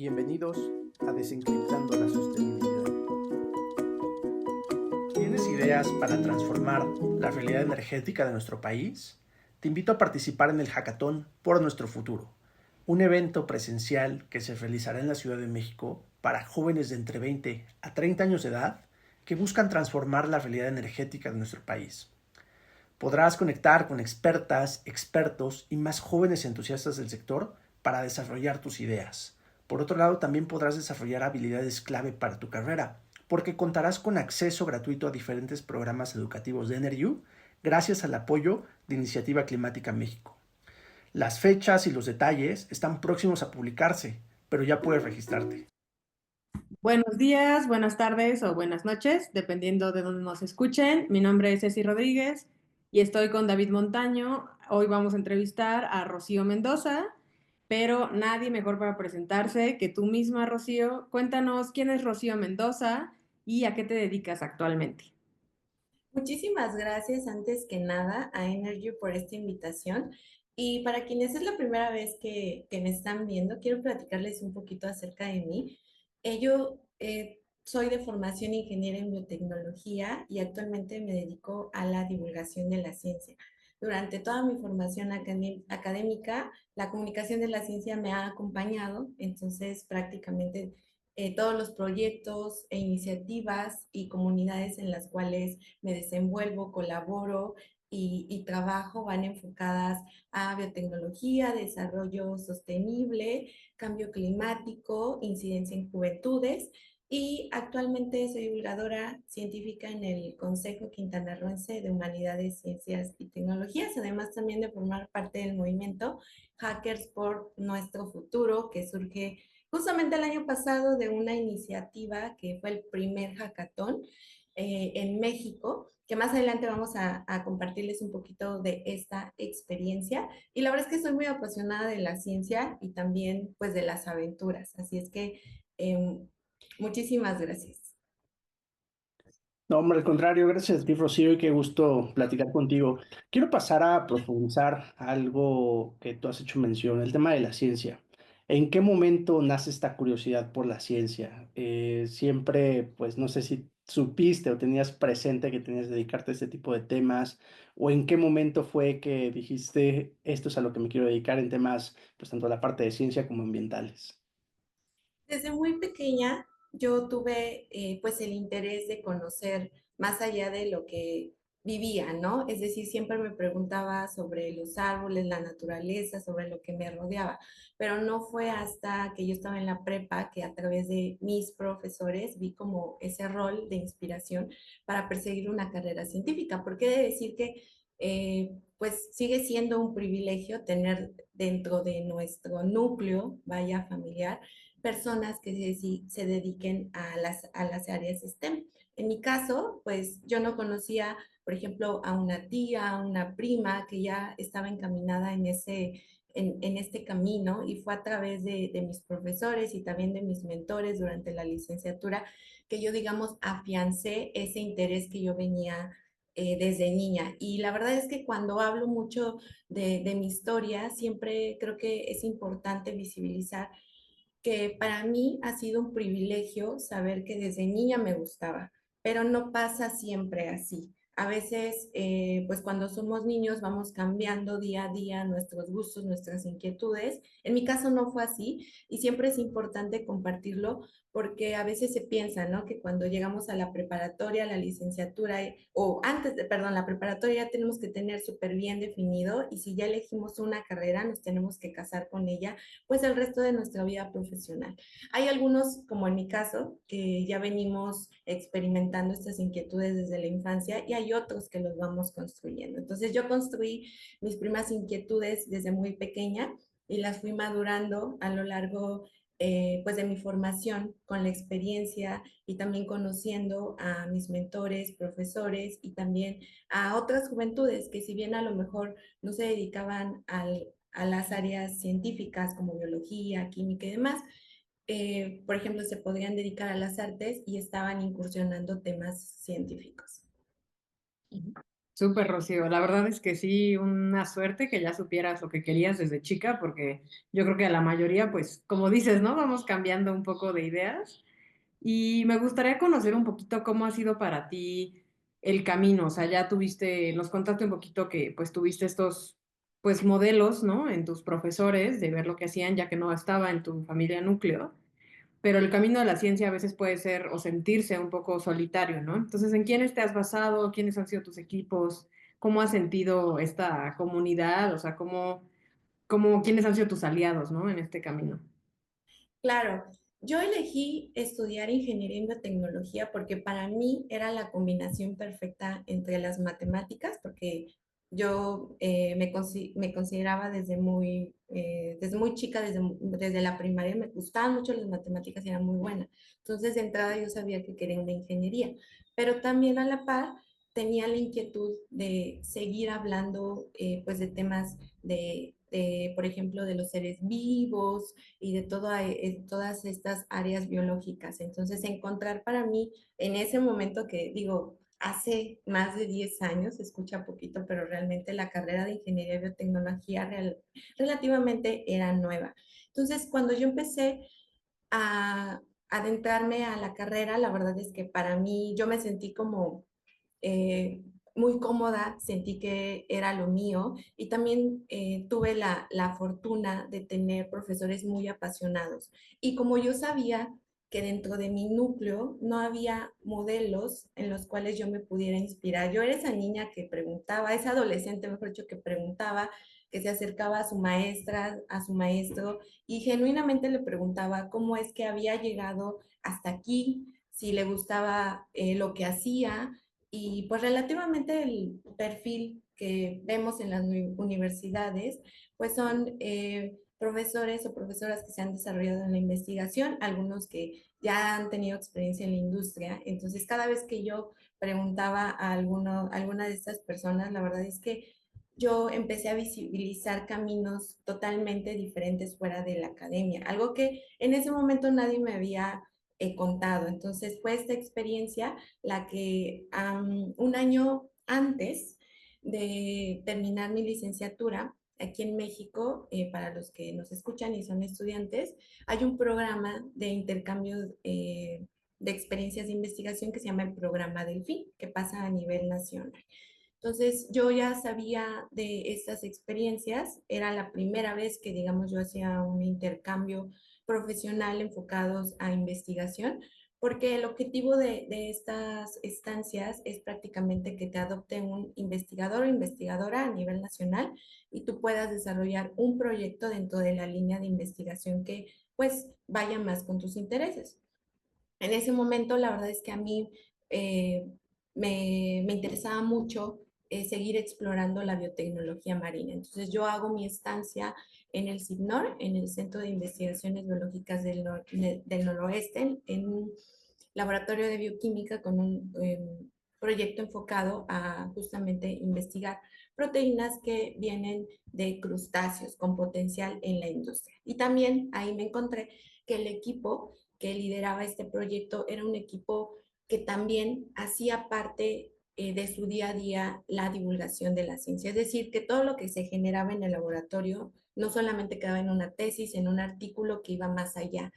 Bienvenidos a Desencriptando la Sostenibilidad. ¿Tienes ideas para transformar la realidad energética de nuestro país? Te invito a participar en el Hackathon por nuestro futuro, un evento presencial que se realizará en la Ciudad de México para jóvenes de entre 20 a 30 años de edad que buscan transformar la realidad energética de nuestro país. Podrás conectar con expertas, expertos y más jóvenes entusiastas del sector para desarrollar tus ideas. Por otro lado, también podrás desarrollar habilidades clave para tu carrera, porque contarás con acceso gratuito a diferentes programas educativos de NRU gracias al apoyo de Iniciativa Climática México. Las fechas y los detalles están próximos a publicarse, pero ya puedes registrarte. Buenos días, buenas tardes o buenas noches, dependiendo de dónde nos escuchen. Mi nombre es Ceci Rodríguez y estoy con David Montaño. Hoy vamos a entrevistar a Rocío Mendoza, pero nadie mejor para presentarse que tú misma, Rocío. Cuéntanos quién es Rocío Mendoza y a qué te dedicas actualmente. Muchísimas gracias antes que nada a Energy por esta invitación. Y para quienes es la primera vez que me están viendo, quiero platicarles un poquito acerca de mí. Yo soy de formación ingeniera en biotecnología y actualmente me dedico a la divulgación de la ciencia. Durante toda mi formación académica, la comunicación de la ciencia me ha acompañado, entonces prácticamente todos los proyectos e iniciativas y comunidades en las cuales me desenvuelvo, colaboro y trabajo van enfocadas a biotecnología, desarrollo sostenible, cambio climático, incidencia en juventudes. Y actualmente soy divulgadora científica en el Consejo Quintanarroense de Humanidades, Ciencias y Tecnologías, además también de formar parte del movimiento Hackers por Nuestro Futuro, que surge justamente el año pasado de una iniciativa que fue el primer hackathon en México, que más adelante vamos a compartirles un poquito de esta experiencia. Y la verdad es que soy muy apasionada de la ciencia y también pues de las aventuras. Así es que muchísimas gracias. No, hombre, al contrario, gracias a ti, Rocío, y qué gusto platicar contigo. Quiero pasar a profundizar algo que tú has hecho mención, el tema de la ciencia. ¿En qué momento nace esta curiosidad por la ciencia? Siempre, pues no sé si supiste o tenías presente que tenías que dedicarte a este tipo de temas, o en qué momento fue que dijiste, esto es a lo que me quiero dedicar en temas, pues tanto la parte de ciencia como ambientales. Desde muy pequeña yo tuve pues el interés de conocer más allá de lo que vivía, ¿no? Es decir, siempre me preguntaba sobre los árboles, la naturaleza, sobre lo que me rodeaba, pero no fue hasta que yo estaba en la prepa que a través de mis profesores vi como ese rol de inspiración para perseguir una carrera científica, porque he de decir que pues sigue siendo un privilegio tener dentro de nuestro núcleo, vaya familiar, personas que se dediquen a las áreas STEM. En mi caso, pues yo no conocía, por ejemplo, a una tía, a una prima que ya estaba encaminada en este camino y fue a través de mis profesores y también de mis mentores durante la licenciatura que yo, digamos, afiancé ese interés que yo venía desde niña. Y la verdad es que cuando hablo mucho de mi historia, siempre creo que es importante visibilizar que para mí ha sido un privilegio saber que desde niña me gustaba, pero no pasa siempre así. A veces, pues cuando somos niños vamos cambiando día a día nuestros gustos, nuestras inquietudes. En mi caso no fue así y siempre es importante compartirlo porque a veces se piensa, ¿no? Que cuando llegamos a la preparatoria, la licenciatura o antes de, perdón, la preparatoria ya tenemos que tener súper bien definido y si ya elegimos una carrera nos tenemos que casar con ella pues el resto de nuestra vida profesional. Hay algunos, como en mi caso, que ya venimos experimentando estas inquietudes desde la infancia y hay otros que los vamos construyendo. Entonces yo construí mis primeras inquietudes desde muy pequeña y las fui madurando a lo largo pues de mi formación con la experiencia y también conociendo a mis mentores, profesores y también a otras juventudes que si bien a lo mejor no se dedicaban a las áreas científicas como biología, química y demás. Por ejemplo, se podrían dedicar a las artes y estaban incursionando temas científicos. Súper, Rocío. La verdad es que sí, una suerte que ya supieras lo que querías desde chica, porque yo creo que a la mayoría, pues, como dices, ¿no? Vamos cambiando un poco de ideas. Y me gustaría conocer un poquito cómo ha sido para ti el camino. O sea, ya tuviste, nos contaste un poquito que pues tuviste estos pues modelos, ¿no? En tus profesores de ver lo que hacían, ya que no estaba en tu familia núcleo. Pero el camino de la ciencia a veces puede ser o sentirse un poco solitario, ¿no? Entonces, ¿en quiénes te has basado? ¿Quiénes han sido tus equipos? ¿Cómo has sentido esta comunidad? O sea, quiénes han sido tus aliados, ¿no? En este camino. Claro, yo elegí estudiar ingeniería en biotecnología porque para mí era la combinación perfecta entre las matemáticas, porque yo me consideraba desde muy chica, desde la primaria, me gustaban mucho las matemáticas y era muy buena. Entonces, de entrada yo sabía que quería una ingeniería, pero también a la par tenía la inquietud de seguir hablando pues de temas por ejemplo, de los seres vivos y de todas estas áreas biológicas. Entonces, encontrar para mí en ese momento que digo, hace más de 10 años, se escucha poquito, pero realmente la carrera de ingeniería y biotecnología relativamente era nueva. Entonces, cuando yo empecé a adentrarme a la carrera, la verdad es que para mí yo me sentí como eh, muy cómoda, sentí que era lo mío y también tuve la fortuna de tener profesores muy apasionados. Y como yo sabía que dentro de mi núcleo no había modelos en los cuales yo me pudiera inspirar, yo era esa niña que preguntaba, esa adolescente, mejor dicho, que preguntaba, que se acercaba a su maestra, a su maestro y genuinamente le preguntaba cómo es que había llegado hasta aquí, si le gustaba lo que hacía y pues relativamente el perfil que vemos en las universidades, pues son profesores o profesoras que se han desarrollado en la investigación, algunos que ya han tenido experiencia en la industria. Entonces, cada vez que yo preguntaba a alguna de estas personas, la verdad es que yo empecé a visibilizar caminos totalmente diferentes fuera de la academia, algo que en ese momento nadie me había contado. Entonces, fue esta experiencia la que un año antes de terminar mi licenciatura aquí en México, para los que nos escuchan y son estudiantes, hay un programa de intercambio de experiencias de investigación que se llama el programa Delfín, que pasa a nivel nacional. Entonces, yo ya sabía de estas experiencias, era la primera vez que, digamos, yo hacía un intercambio profesional enfocados a investigación, porque el objetivo de estas estancias es prácticamente que te adopte un investigador o investigadora a nivel nacional y tú puedas desarrollar un proyecto dentro de la línea de investigación que pues vaya más con tus intereses. En ese momento, la verdad es que a mí eh, me interesaba mucho seguir explorando la biotecnología marina. Entonces, yo hago mi estancia en el CIBNOR, en el Centro de Investigaciones Biológicas del Noroeste, en un laboratorio de bioquímica con un proyecto enfocado a justamente investigar proteínas que vienen de crustáceos con potencial en la industria. Y también ahí me encontré que el equipo que lideraba este proyecto era un equipo que también hacía parte de su día a día la divulgación de la ciencia. Es decir, que todo lo que se generaba en el laboratorio no solamente quedaba en una tesis, en un artículo que iba más allá.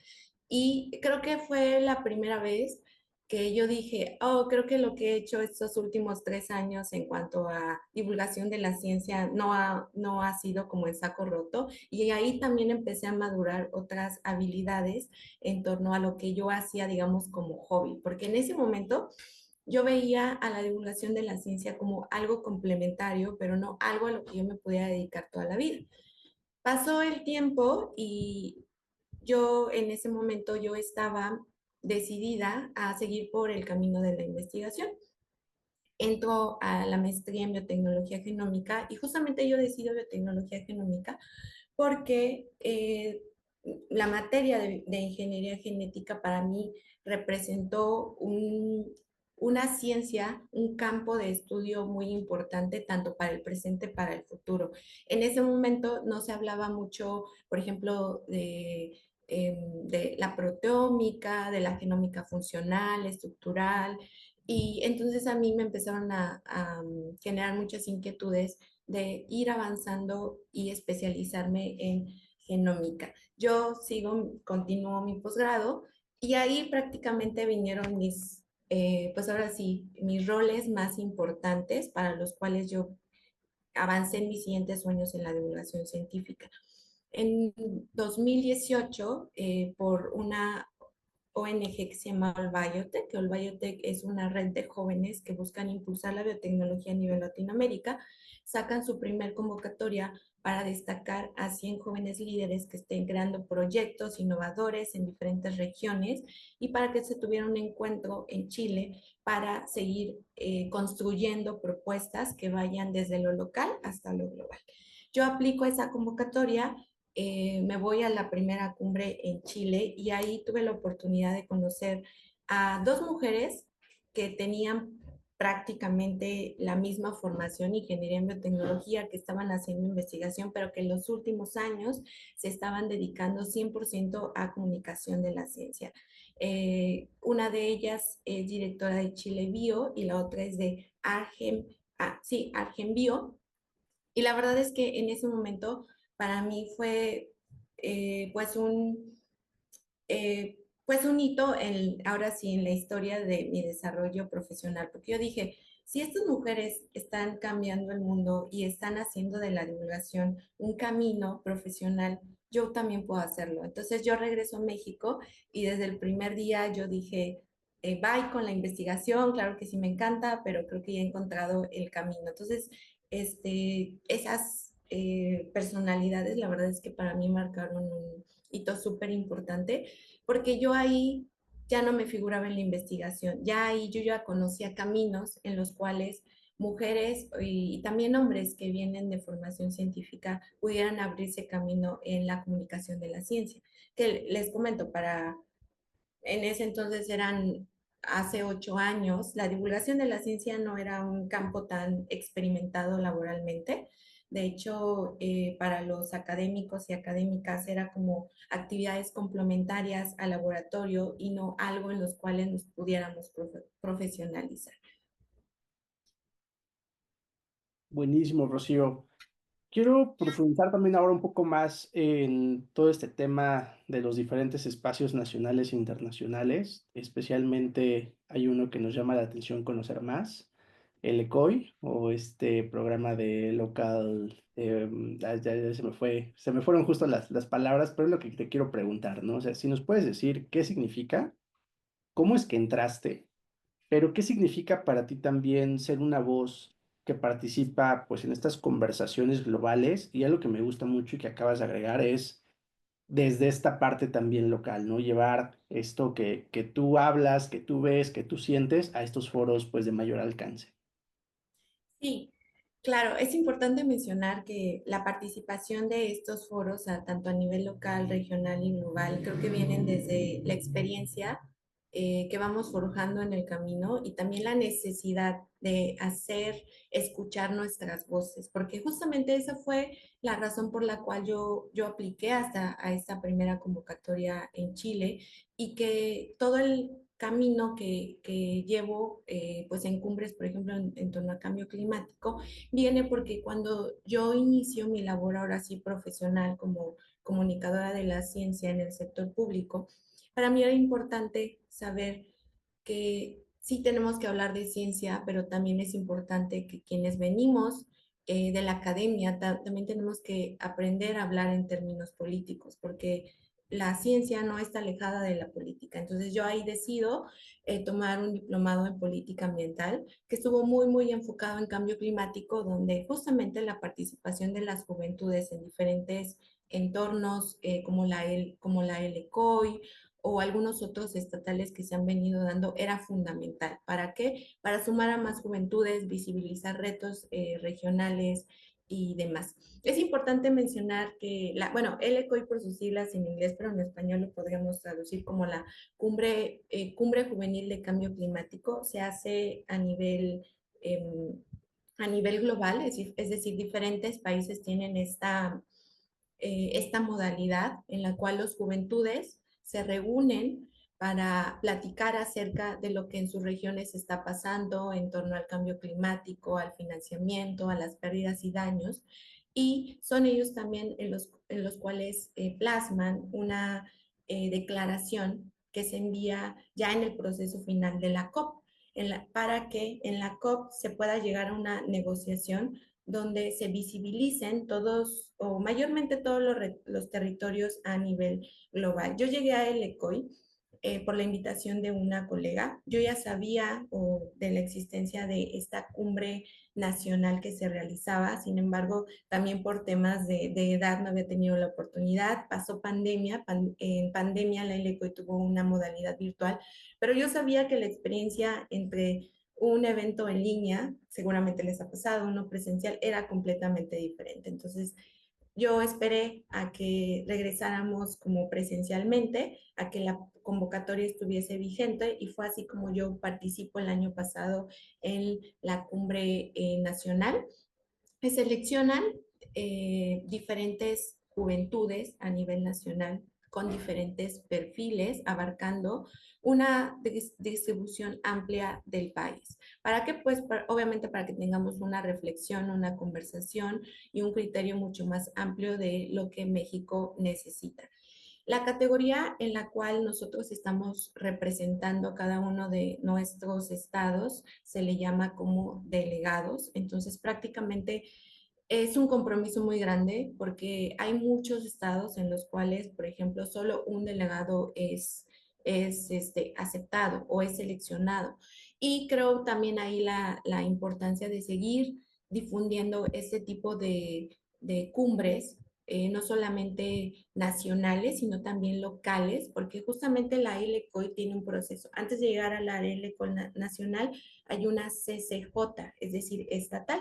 Y creo que fue la primera vez que yo dije, oh, creo que lo que he hecho estos últimos 3 años en cuanto a divulgación de la ciencia no ha sido como el saco roto. Y ahí también empecé a madurar otras habilidades en torno a lo que yo hacía, digamos, como hobby. Porque en ese momento yo veía a la divulgación de la ciencia como algo complementario, pero no algo a lo que yo me podía dedicar toda la vida. Pasó el tiempo y yo en ese momento yo estaba decidida a seguir por el camino de la investigación. Entro a la maestría en biotecnología genómica y justamente yo decido biotecnología genómica porque la materia de ingeniería genética para mí representó una ciencia, un campo de estudio muy importante tanto para el presente como para el futuro. En ese momento no se hablaba mucho, por ejemplo, de la proteómica, de la genómica funcional, estructural, Y entonces a mí me empezaron a generar muchas inquietudes de ir avanzando y especializarme en genómica. Yo continúo mi posgrado y ahí prácticamente vinieron pues ahora sí, mis roles más importantes para los cuales yo avancé en mis siguientes sueños en la divulgación científica. En 2018, por una ONG que se llama All Biotech, que All Biotech es una red de jóvenes que buscan impulsar la biotecnología a nivel Latinoamérica, sacan su primer convocatoria para destacar a 100 jóvenes líderes que estén creando proyectos innovadores en diferentes regiones y para que se tuviera un encuentro en Chile para seguir construyendo propuestas que vayan desde lo local hasta lo global. Yo aplico esa convocatoria, me voy a la primera cumbre en Chile y ahí tuve la oportunidad de conocer a dos mujeres que tenían prácticamente la misma formación, ingeniería en biotecnología, que estaban haciendo investigación, pero que en los últimos años se estaban dedicando 100% a comunicación de la ciencia. Una de ellas es directora de Chile Bio y la otra es de Argen Bio. Y la verdad es que en ese momento para mí fue pues pues un hito ahora sí en la historia de mi desarrollo profesional, porque yo dije, si estas mujeres están cambiando el mundo y están haciendo de la divulgación un camino profesional, yo también puedo hacerlo. Entonces yo regreso a México y desde el primer día yo dije, bye con la investigación, claro que sí me encanta, pero creo que ya he encontrado el camino. Entonces, esas personalidades, la verdad es que para mí marcaron un hito súper importante porque yo ahí ya no me figuraba en la investigación, ya ahí yo ya conocía caminos en los cuales mujeres y también hombres que vienen de formación científica pudieran abrirse camino en la comunicación de la ciencia. Que les comento, en ese entonces hace 8 años, la divulgación de la ciencia no era un campo tan experimentado laboralmente. De hecho, para los académicos y académicas era como actividades complementarias al laboratorio y no algo en los cuales nos pudiéramos profesionalizar. Buenísimo, Rocío. Quiero profundizar también ahora un poco más en todo este tema de los diferentes espacios nacionales e internacionales. Especialmente hay uno que nos llama la atención conocer más, el ECOI, o este programa de local, ya se me fueron justo las palabras, pero es lo que te quiero preguntar, ¿no? O sea, si nos puedes decir qué significa, cómo es que entraste, pero ¿qué significa para ti también ser una voz que participa pues en estas conversaciones globales? Y algo que me gusta mucho y que acabas de agregar es desde esta parte también local, ¿no? Llevar esto que tú hablas, que tú ves, que tú sientes a estos foros pues de mayor alcance. Sí, claro, es importante mencionar que la participación de estos foros, tanto a nivel local, regional y global, creo que vienen desde la experiencia que vamos forjando en el camino y también la necesidad de hacer escuchar nuestras voces, porque justamente esa fue la razón por la cual yo apliqué hasta a esta primera convocatoria en Chile y que todo el camino que llevo pues en cumbres, por ejemplo, en torno al cambio climático, viene porque cuando yo inicio mi labor ahora sí profesional como comunicadora de la ciencia en el sector público, para mí era importante saber que sí tenemos que hablar de ciencia, pero también es importante que quienes venimos de la academia también tenemos que aprender a hablar en términos políticos, porque la ciencia no está alejada de la política. Entonces yo ahí decido tomar un diplomado en política ambiental que estuvo muy enfocado en cambio climático, donde justamente la participación de las juventudes en diferentes entornos como la LCOI o algunos otros estatales que se han venido dando era fundamental. ¿Para qué? Para sumar a más juventudes, visibilizar retos regionales y demás. Es importante mencionar que, bueno, LCOI por sus siglas en inglés, pero en español lo podríamos traducir como la Cumbre Juvenil de Cambio Climático, se hace a nivel global, es decir, diferentes países tienen esta modalidad en la cual los juventudes se reúnen para platicar acerca de lo que en sus regiones está pasando en torno al cambio climático, al financiamiento, a las pérdidas y daños. Y son ellos también en los cuales plasman una declaración que se envía ya en el proceso final de la COP, para que en la COP se pueda llegar a una negociación donde se visibilicen todos o mayormente todos los territorios a nivel global. Yo llegué a El ECOI por la invitación de una colega. Yo ya sabía de la existencia de esta cumbre nacional que se realizaba, sin embargo, también por temas de edad no había tenido la oportunidad. Pasó pandemia, en pandemia la ILECOI tuvo una modalidad virtual, pero yo sabía que la experiencia entre un evento en línea, seguramente les ha pasado, uno presencial, era completamente diferente. Entonces, yo esperé a que regresáramos como presencialmente, a que la convocatoria estuviese vigente y fue así como yo participo el año pasado en la cumbre nacional. Se seleccionan diferentes juventudes a nivel nacional con diferentes perfiles, abarcando una distribución amplia del país. ¿Para qué? Pues obviamente para que tengamos una reflexión, una conversación y un criterio mucho más amplio de lo que México necesita. La categoría en la cual nosotros estamos representando a cada uno de nuestros estados se le llama como delegados. Entonces, prácticamente es un compromiso muy grande porque hay muchos estados en los cuales, por ejemplo, solo un delegado es aceptado o es seleccionado. Y creo también ahí la importancia de seguir difundiendo este tipo de cumbres, no solamente nacionales, sino también locales, porque justamente la LCOI tiene un proceso. Antes de llegar a la LCOI nacional, hay una CCJ, es decir, estatal,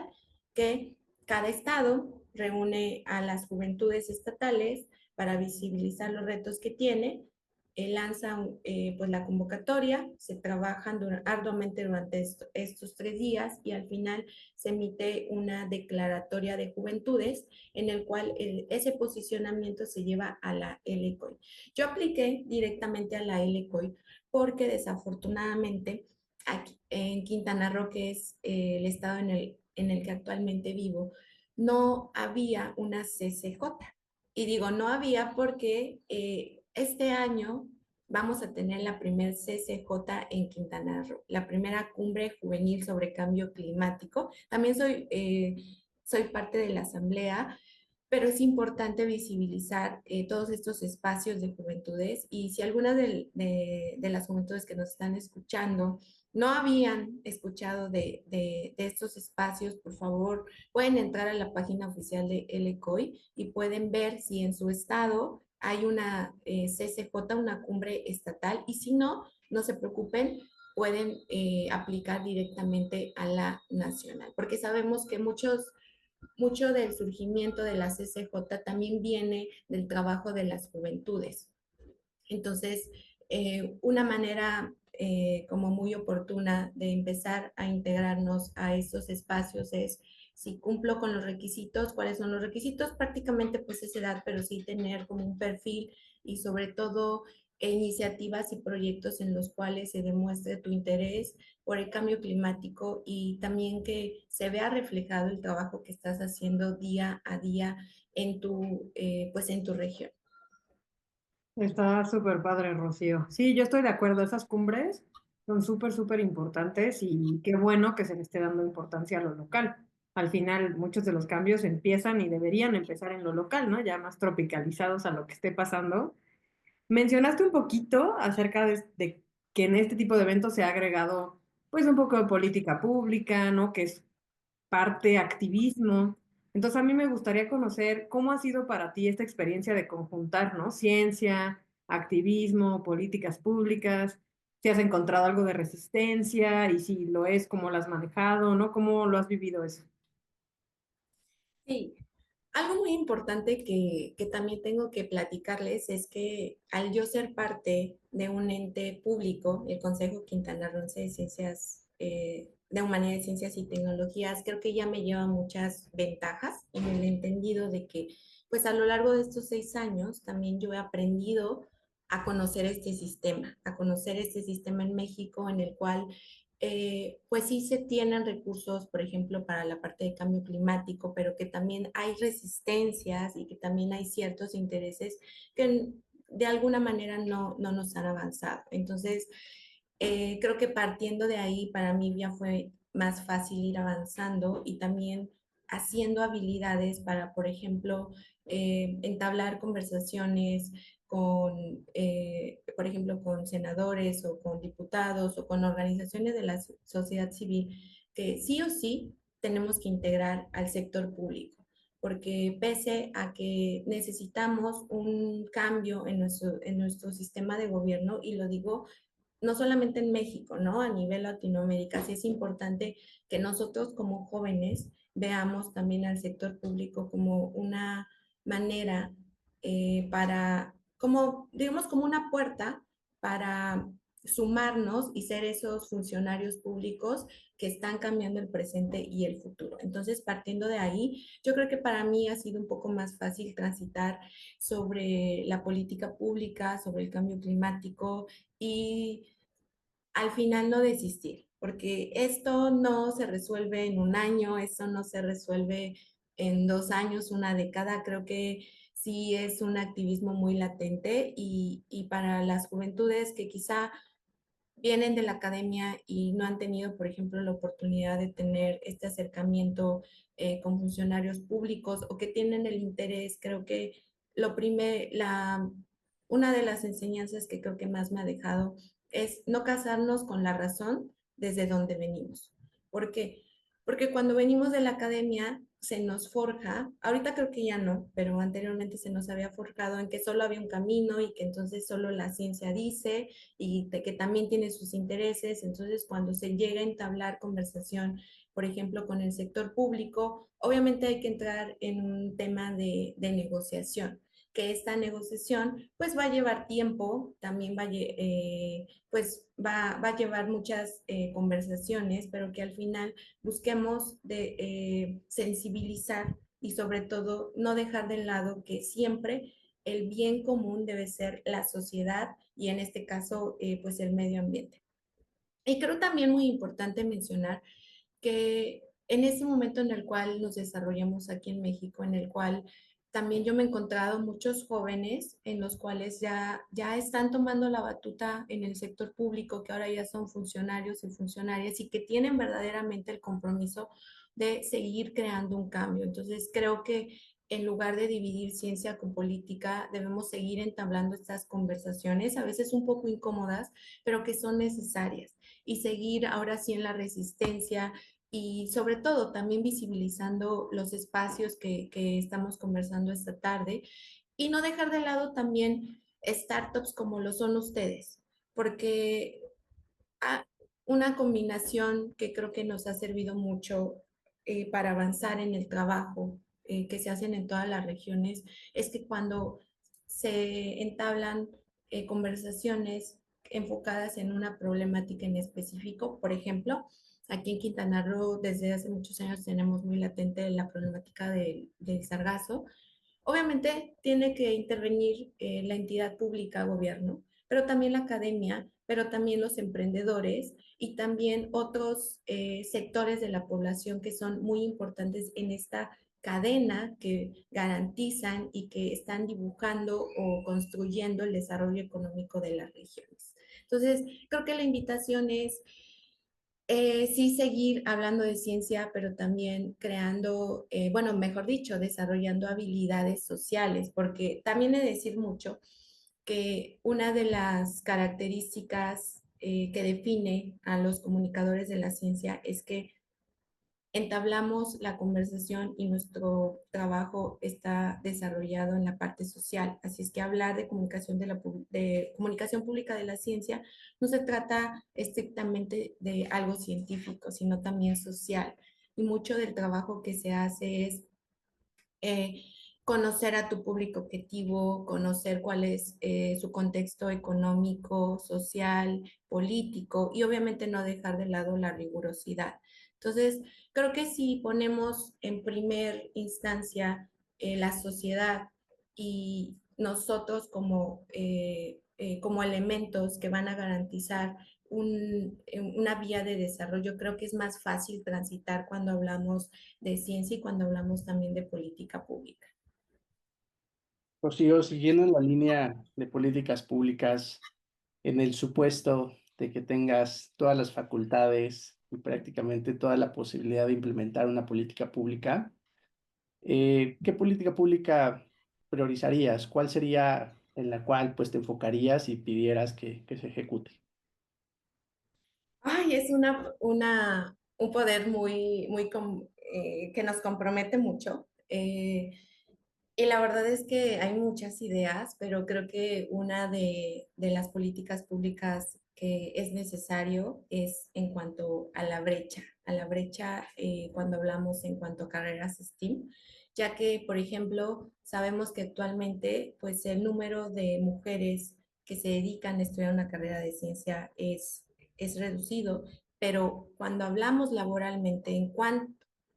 que cada estado reúne a las juventudes estatales para visibilizar los retos que tiene, lanzan pues la convocatoria, se trabajan arduamente durante estos 3 días y al final se emite una declaratoria de juventudes en el cual ese posicionamiento se lleva a la LCOI. Yo apliqué directamente a la LCOI porque desafortunadamente aquí, en Quintana Roo, que es el estado en el que actualmente vivo, no había una CCJ. Y digo no había porque este año vamos a tener la primer CCJ en Quintana Roo, la primera cumbre juvenil sobre cambio climático. También soy parte de la asamblea, pero es importante visibilizar todos estos espacios de juventudes y si algunas de las juventudes que nos están escuchando no habían escuchado de estos espacios, por favor, pueden entrar a la página oficial de LCOI y pueden ver si en su estado hay una CCJ, una cumbre estatal, y si no, no se preocupen, pueden aplicar directamente a la nacional, porque sabemos que mucho del surgimiento de la CCJ también viene del trabajo de las juventudes. Entonces, una manera como muy oportuna de empezar a integrarnos a esos espacios es, si cumplo con los requisitos, ¿cuáles son los requisitos? Prácticamente pues es edad, pero sí tener como un perfil y sobre todo iniciativas y proyectos en los cuales se demuestre tu interés por el cambio climático y también que se vea reflejado el trabajo que estás haciendo día a día pues en tu región. Está súper padre, Rocío. Sí, yo estoy de acuerdo. Esas cumbres son súper, súper importantes y qué bueno que se le esté dando importancia a lo local. Al final, muchos de los cambios empiezan y deberían empezar en lo local, ¿no? Ya más tropicalizados a lo que esté pasando. Mencionaste un poquito acerca de que en este tipo de eventos se ha agregado, pues, un poco de política pública, ¿no? Que es parte activismo. Entonces, a mí me gustaría conocer cómo ha sido para ti esta experiencia de conjuntar, ¿no? Ciencia, activismo, políticas públicas, si has encontrado algo de resistencia y si lo es, cómo lo has manejado, ¿no? ¿Cómo lo has vivido eso? Sí, algo muy importante que también tengo que platicarles es que al yo ser parte de un ente público, el Consejo Quintanarroense de Ciencias, de Humanidades, Ciencias y Tecnologías, creo que ya me lleva muchas ventajas en el entendido de que, pues a lo largo de estos 6 años, también yo he aprendido a conocer a conocer este sistema en México en el cual pues sí se tienen recursos, por ejemplo, para la parte de cambio climático, pero que también hay resistencias y que también hay ciertos intereses que de alguna manera no nos han avanzado. Entonces, creo que partiendo de ahí, para mí ya fue más fácil ir avanzando y también haciendo habilidades para, por ejemplo, entablar conversaciones con, por ejemplo, con senadores o con diputados o con organizaciones de la sociedad civil, que sí o sí tenemos que integrar al sector público, porque pese a que necesitamos un cambio en nuestro sistema de gobierno, y lo digo no solamente en México, ¿no? A nivel Latinoamérica, sí es importante que nosotros como jóvenes veamos también al sector público como una manera para, como, digamos, como una puerta para sumarnos y ser esos funcionarios públicos que están cambiando el presente y el futuro. Entonces, partiendo de ahí, yo creo que para mí ha sido un poco más fácil transitar sobre la política pública, sobre el cambio climático y al final no desistir, porque esto no se resuelve en un año, esto no se resuelve en 2 años, una década. Creo que sí es un activismo muy latente y para las juventudes que quizá vienen de la academia y no han tenido, por ejemplo, la oportunidad de tener este acercamiento con funcionarios públicos o que tienen el interés, creo que una de las enseñanzas que creo que más me ha dejado es no casarnos con la razón desde donde venimos. ¿Por qué? Porque cuando venimos de la academia se nos forja, ahorita creo que ya no, pero anteriormente se nos había forjado en que solo había un camino y que entonces solo la ciencia dice y que también tiene sus intereses. Entonces, cuando se llega a entablar conversación, por ejemplo, con el sector público, obviamente hay que entrar en un tema de negociación, que esta negociación pues va a llevar tiempo, también pues va a llevar muchas conversaciones, pero que al final busquemos de sensibilizar y sobre todo no dejar de lado que siempre el bien común debe ser la sociedad y en este caso pues el medio ambiente. Y creo también muy importante mencionar que en ese momento en el cual nos desarrollamos aquí en México, en el cual también yo me he encontrado muchos jóvenes en los cuales ya están tomando la batuta en el sector público, que ahora ya son funcionarios y funcionarias y que tienen verdaderamente el compromiso de seguir creando un cambio. Entonces creo que en lugar de dividir ciencia con política, debemos seguir entablando estas conversaciones, a veces un poco incómodas, pero que son necesarias y seguir ahora sí en la resistencia y sobre todo también visibilizando los espacios que estamos conversando esta tarde y no dejar de lado también startups como lo son ustedes, porque ah, una combinación que creo que nos ha servido mucho para avanzar en el trabajo que se hacen en todas las regiones es que cuando se entablan conversaciones enfocadas en una problemática en específico, por ejemplo, aquí en Quintana Roo desde hace muchos años tenemos muy latente la problemática del sargazo. Obviamente tiene que intervenir la entidad pública, gobierno, pero también la academia, pero también los emprendedores y también otros sectores de la población que son muy importantes en esta cadena que garantizan y que están dibujando o construyendo el desarrollo económico de las regiones. Entonces, creo que la invitación es sí seguir hablando de ciencia, pero también creando, bueno, mejor dicho, desarrollando habilidades sociales, porque también he de decir mucho que una de las características que define a los comunicadores de la ciencia es que entablamos la conversación y nuestro trabajo está desarrollado en la parte social. Así es que hablar de comunicación, de comunicación pública de la ciencia no se trata estrictamente de algo científico, sino también social. Y mucho del trabajo que se hace es eh, conocer a tu público objetivo, conocer cuál es su contexto económico, social, político y obviamente no dejar de lado la rigurosidad. Entonces, creo que si ponemos en primer instancia la sociedad y nosotros como como elementos que van a garantizar una vía de desarrollo, creo que es más fácil transitar cuando hablamos de ciencia y cuando hablamos también de política pública. Rocío, siguiendo en la línea de políticas públicas, en el supuesto de que tengas todas las facultades y prácticamente toda la posibilidad de implementar una política pública, ¿qué política pública priorizarías? ¿Cuál sería en la cual pues te enfocarías y pidieras que se ejecute? Ay, es un poder que nos compromete mucho. Y la verdad es que hay muchas ideas, pero creo que una de las políticas públicas que es necesario es en cuanto a la brecha cuando hablamos en cuanto a carreras STEAM, ya que, por ejemplo, sabemos que actualmente pues el número de mujeres que se dedican a estudiar una carrera de ciencia es reducido, pero cuando hablamos laboralmente,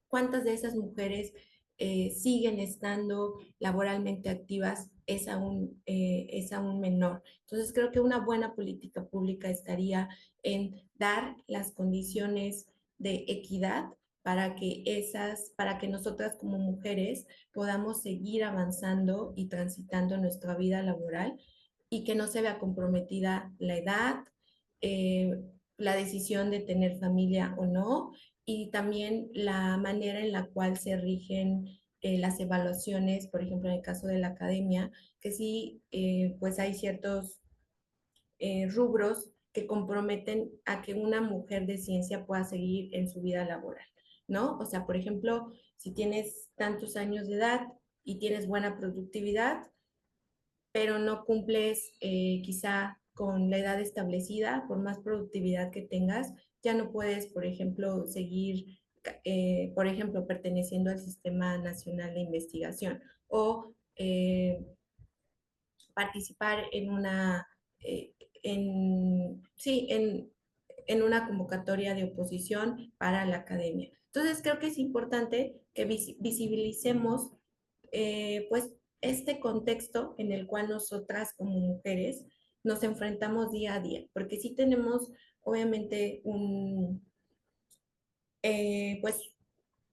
¿cuántas de esas mujeres siguen estando laboralmente activas es aún menor? Entonces creo que una buena política pública estaría en dar las condiciones de equidad para que nosotras como mujeres podamos seguir avanzando y transitando nuestra vida laboral y que no se vea comprometida la edad, eh, la decisión de tener familia o no, y también la manera en la cual se rigen las evaluaciones, por ejemplo, en el caso de la academia, que sí, pues hay ciertos rubros que comprometen a que una mujer de ciencia pueda seguir en su vida laboral, ¿no? O sea, por ejemplo, si tienes tantos años de edad y tienes buena productividad, pero no cumples quizá con la edad establecida, por más productividad que tengas, ya no puedes, por ejemplo, seguir, por ejemplo, perteneciendo al Sistema Nacional de Investigación o participar eh, sí, en una convocatoria de oposición para la academia. Entonces, creo que es importante que visibilicemos pues este contexto en el cual nosotras como mujeres nos enfrentamos día a día, porque sí tenemos obviamente pues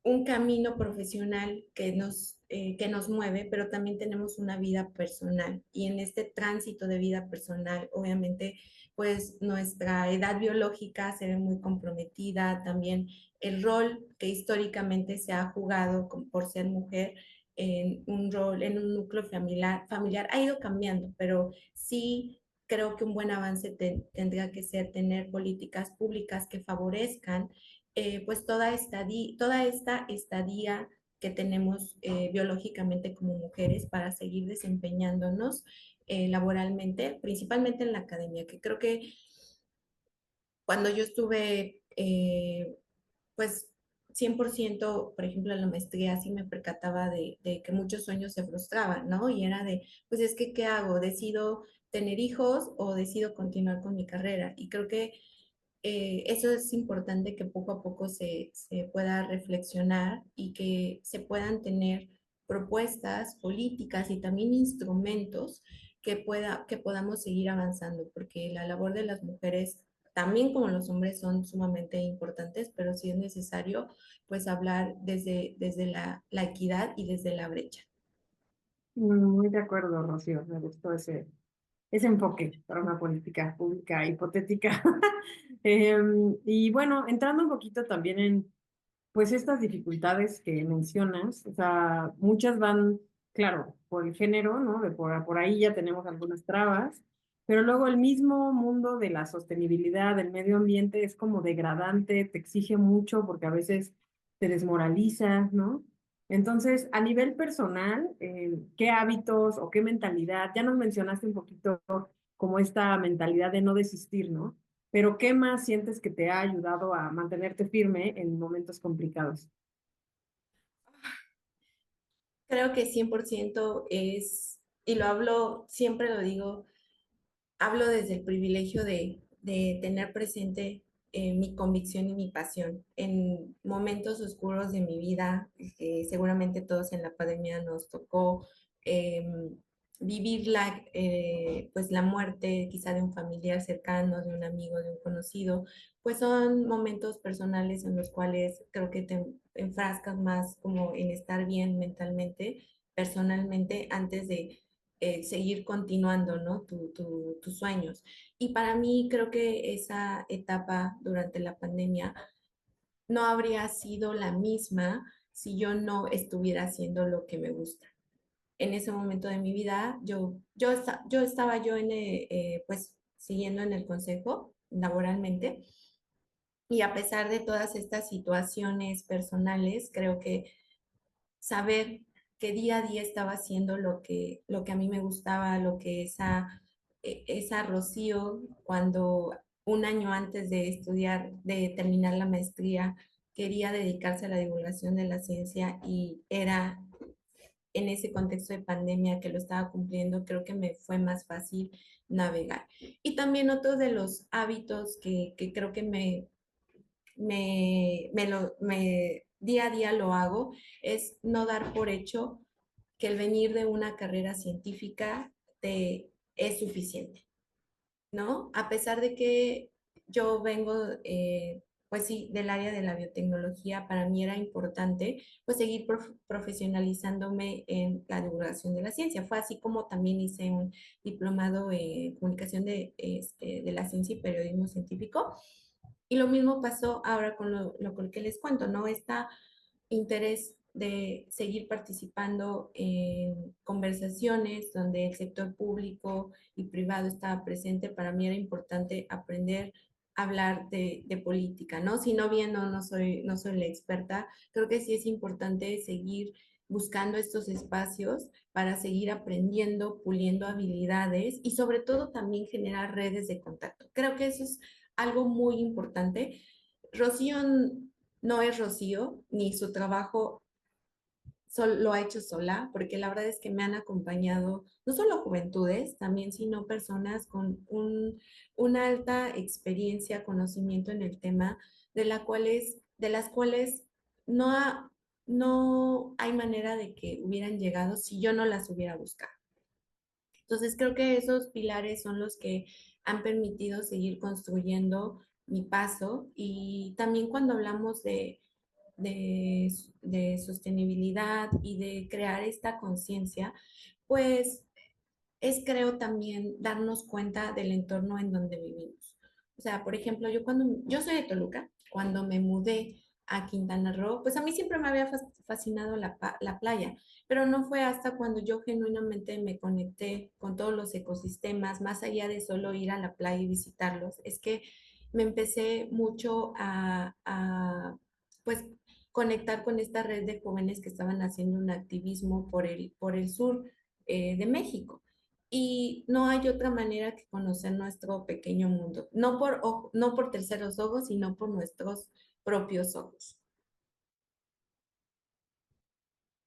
un camino profesional que nos mueve, pero también tenemos una vida personal. Y en este tránsito de vida personal, obviamente, pues nuestra edad biológica se ve muy comprometida, también el rol que históricamente se ha jugado por ser mujer en un rol, en un núcleo familiar ha ido cambiando, pero sí creo que un buen avance tendría que ser tener políticas públicas que favorezcan pues toda esta estadía que tenemos biológicamente como mujeres para seguir desempeñándonos laboralmente, principalmente en la academia, que creo que cuando yo estuve, pues 100%, por ejemplo, en la maestría, sí me percataba de que muchos sueños se frustraban, ¿no? Y era de, pues es que, ¿qué hago? ¿Decido tener hijos o decido continuar con mi carrera? Y creo que eso es importante que poco a poco se pueda reflexionar y que se puedan tener propuestas políticas y también instrumentos que podamos seguir avanzando, porque la labor de las mujeres, también como los hombres, son sumamente importantes, pero sí es necesario pues hablar desde la equidad y desde la brecha. Muy de acuerdo, Rocío. Me gustó ese enfoque para una política pública hipotética. Y bueno, entrando un poquito también en pues estas dificultades que mencionas, o sea, muchas van, claro, por el género, ¿no? Por ahí ya tenemos algunas trabas, pero luego el mismo mundo de la sostenibilidad, del medio ambiente es como degradante, te exige mucho porque a veces te desmoraliza, ¿no? Entonces, a nivel personal, ¿qué hábitos o qué mentalidad? Ya nos mencionaste un poquito como esta mentalidad de no desistir, ¿no? Pero ¿qué más sientes que te ha ayudado a mantenerte firme en momentos complicados? Creo que 100% y lo hablo, siempre lo digo, hablo desde el privilegio de tener presente mi convicción y mi pasión en momentos oscuros de mi vida, que seguramente todos en la pandemia nos tocó eh, vivir pues la muerte quizá de un familiar cercano, de un amigo, de un conocido, pues son momentos personales en los cuales creo que te enfrascas más como en estar bien mentalmente, personalmente, antes de seguir continuando, ¿no? Tus sueños. Y para mí creo que esa etapa durante la pandemia no habría sido la misma si yo no estuviera haciendo lo que me gusta. En ese momento de mi vida, yo estaba yo pues siguiendo en el consejo laboralmente, y a pesar de todas estas situaciones personales, creo que saber que día a día estaba haciendo lo que a mí me gustaba, lo que esa Rocío, cuando un año antes de estudiar, de terminar la maestría, quería dedicarse a la divulgación de la ciencia y era en ese contexto de pandemia que lo estaba cumpliendo, creo que me fue más fácil navegar. Y también otro de los hábitos que creo que día a día lo hago es no dar por hecho que el venir de una carrera científica es suficiente. ¿No? A pesar de que yo vengo, pues sí, del área de la biotecnología, para mí era importante, pues seguir profesionalizándome en la divulgación de la ciencia. Fue así como también hice un diplomado en comunicación de la ciencia y periodismo científico. Y lo mismo pasó ahora con lo que les cuento, ¿no? Esta interés de seguir participando en conversaciones donde el sector público y privado estaba presente. Para mí era importante aprender a hablar de política, ¿no? Si no bien no soy la experta, creo que sí es importante seguir buscando estos espacios para seguir aprendiendo, puliendo habilidades y sobre todo también generar redes de contacto. Creo que eso es algo muy importante. Rocío no es Rocío, ni su trabajo lo ha hecho sola, porque la verdad es que me han acompañado no solo juventudes, también, sino personas con una alta experiencia, conocimiento en el tema, de las cuales no hay manera de que hubieran llegado si yo no las hubiera buscado. Entonces creo que esos pilares son los que han permitido seguir construyendo mi paso, y también cuando hablamos de sostenibilidad y de crear esta conciencia, pues es creo también darnos cuenta del entorno en donde vivimos. O sea, por ejemplo, yo soy de Toluca, cuando me mudé a Quintana Roo, pues a mí siempre me había fascinado la playa, pero no fue hasta cuando yo genuinamente me conecté con todos los ecosistemas, más allá de solo ir a la playa y visitarlos, es que me empecé mucho pues conectar con esta red de jóvenes que estaban haciendo un activismo por el sur de México. Y no hay otra manera que conocer nuestro pequeño mundo, no por terceros ojos, sino por nuestros propios ojos.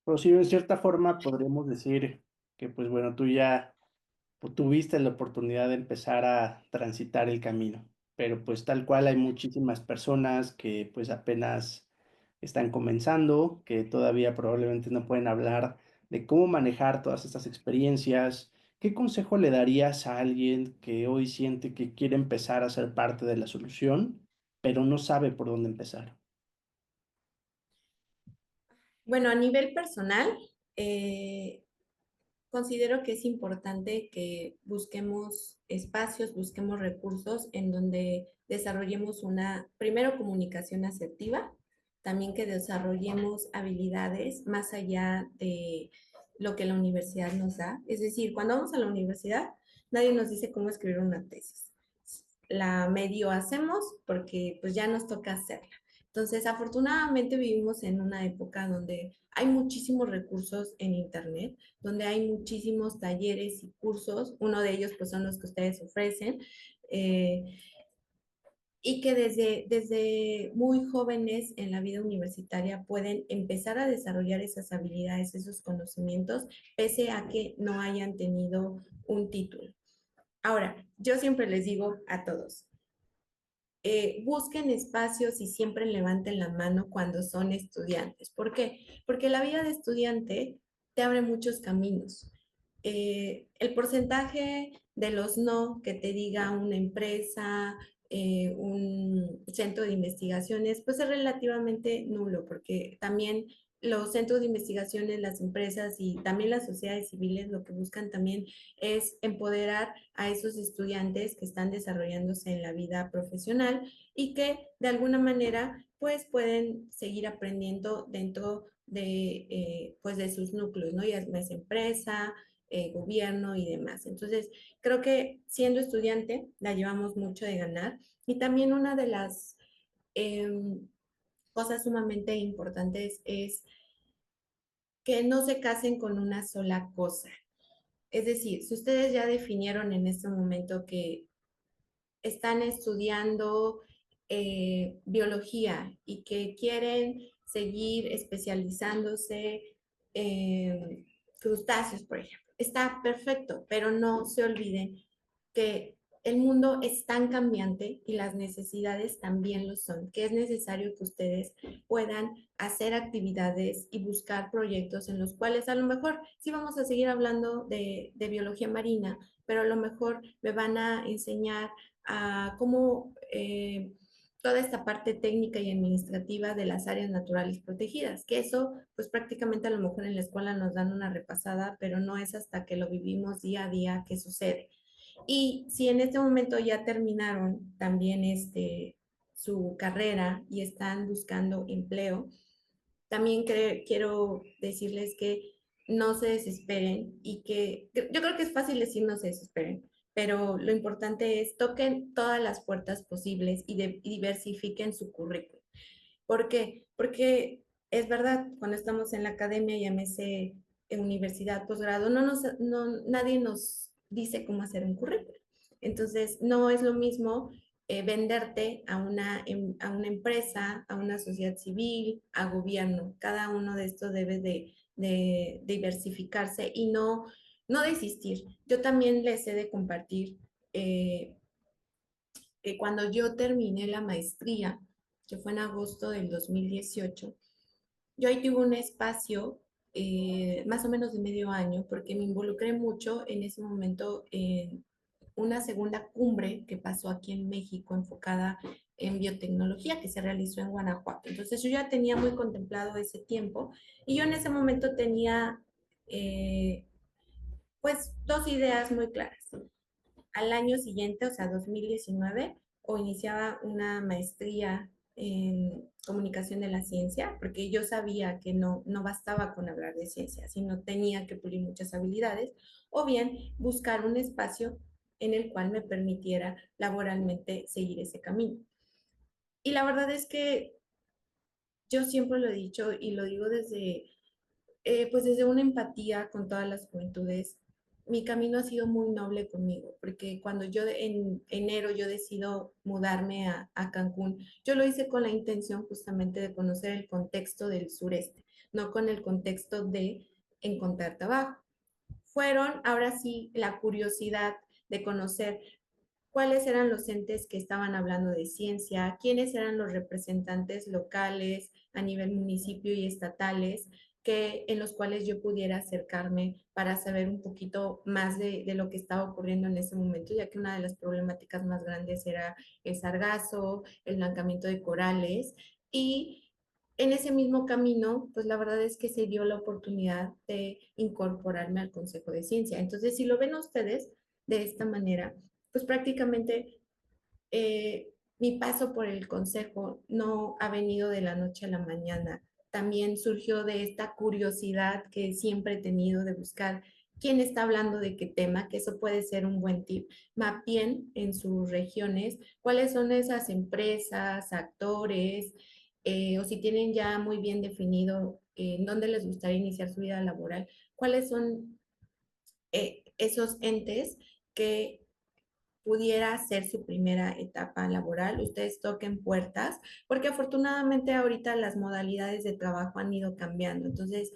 Rocío, en cierta forma podríamos decir que, pues bueno, tú ya tuviste la oportunidad de empezar a transitar el camino, pero pues tal cual hay muchísimas personas que pues apenas están comenzando, que todavía probablemente no pueden hablar de cómo manejar todas estas experiencias. ¿Qué consejo le darías a alguien que hoy siente que quiere empezar a ser parte de la solución, pero no sabe por dónde empezar? Bueno, a nivel personal, eh, considero que es importante que busquemos espacios, busquemos recursos en donde desarrollemos primero, comunicación asertiva, también que desarrollemos habilidades más allá de lo que la universidad nos da. Es decir, cuando vamos a la universidad, nadie nos dice cómo escribir una tesis. La medio hacemos porque pues ya nos toca hacerla. Entonces, afortunadamente vivimos en una época donde hay muchísimos recursos en Internet, donde hay muchísimos talleres y cursos. Uno de ellos pues son los que ustedes ofrecen. eh, y que desde muy jóvenes en la vida universitaria pueden empezar a desarrollar esas habilidades, esos conocimientos, pese a que no hayan tenido un título. Ahora, yo siempre les digo a todos, busquen espacios y siempre levanten la mano cuando son estudiantes. ¿Por qué? Porque la vida de estudiante te abre muchos caminos. el porcentaje de los no que te diga una empresa, un centro de investigaciones, pues es relativamente nulo, porque también los centros de investigaciones, las empresas y también las sociedades civiles lo que buscan también es empoderar a esos estudiantes que están desarrollándose en la vida profesional y que de alguna manera pues pueden seguir aprendiendo dentro pues de sus núcleos, ¿no? Ya es empresa, gobierno y demás. Entonces, creo que siendo estudiante la llevamos mucho de ganar y también una de las eh, cosas sumamente importantes es que no se casen con una sola cosa. Es decir, si ustedes ya definieron en este momento que están estudiando biología y que quieren seguir especializándose en crustáceos, por ejemplo. Está perfecto, pero no se olviden que el mundo es tan cambiante y las necesidades también lo son, que es necesario que ustedes puedan hacer actividades y buscar proyectos en los cuales a lo mejor sí vamos a seguir hablando de biología marina, pero a lo mejor me van a enseñar a cómo toda esta parte técnica y administrativa de las áreas naturales protegidas, que eso pues prácticamente a lo mejor en la escuela nos dan una repasada, pero no es hasta que lo vivimos día a día que sucede. Y si en este momento ya terminaron también su carrera y están buscando empleo, también quiero decirles que no se desesperen y que yo creo que es fácil decir no se desesperen, pero lo importante es toquen todas las puertas posibles y diversifiquen su currículum. ¿Por qué? Porque es verdad, cuando estamos en la academia, llámese en universidad, posgrado, nadie nos dice cómo hacer un currículum. Entonces, no es lo mismo venderte a una empresa, a una sociedad civil, a gobierno. Cada uno de estos debe de diversificarse y no desistir. Yo también les he de compartir que cuando yo terminé la maestría, que fue en agosto del 2018, yo ahí tuve un espacio más o menos de medio año porque me involucré mucho en ese momento en una segunda cumbre que pasó aquí en México enfocada en biotecnología que se realizó en Guanajuato. Entonces yo ya tenía muy contemplado ese tiempo y yo en ese momento tenía pues dos ideas muy claras. Al año siguiente, o sea, 2019, o iniciaba una maestría en comunicación de la ciencia, porque yo sabía que no bastaba con hablar de ciencia, sino tenía que pulir muchas habilidades, o bien buscar un espacio en el cual me permitiera laboralmente seguir ese camino. Y la verdad es que yo siempre lo he dicho y lo digo pues desde una empatía con todas las juventudes, mi camino ha sido muy noble conmigo, porque cuando yo en enero yo decido mudarme a Cancún, yo lo hice con la intención justamente de conocer el contexto del sureste, no con el contexto de encontrar trabajo. Fueron ahora sí la curiosidad de conocer cuáles eran los entes que estaban hablando de ciencia, quiénes eran los representantes locales a nivel municipio y estatales en los cuales yo pudiera acercarme para saber un poquito más de lo que estaba ocurriendo en ese momento, ya que una de las problemáticas más grandes era el sargazo, el blancamiento de corales y en ese mismo camino, pues la verdad es que se dio la oportunidad de incorporarme al Consejo de Ciencia. Entonces, si lo ven ustedes de esta manera, pues prácticamente mi paso por el consejo no ha venido de la noche a la mañana. También surgió de esta curiosidad que siempre he tenido de buscar quién está hablando de qué tema, que eso puede ser un buen tip. Mapien en sus regiones cuáles son esas empresas, actores, o si tienen ya muy bien definido en dónde les gustaría iniciar su vida laboral, cuáles son esos entes que pudiera ser su primera etapa laboral, ustedes toquen puertas, porque afortunadamente ahorita las modalidades de trabajo han ido cambiando, entonces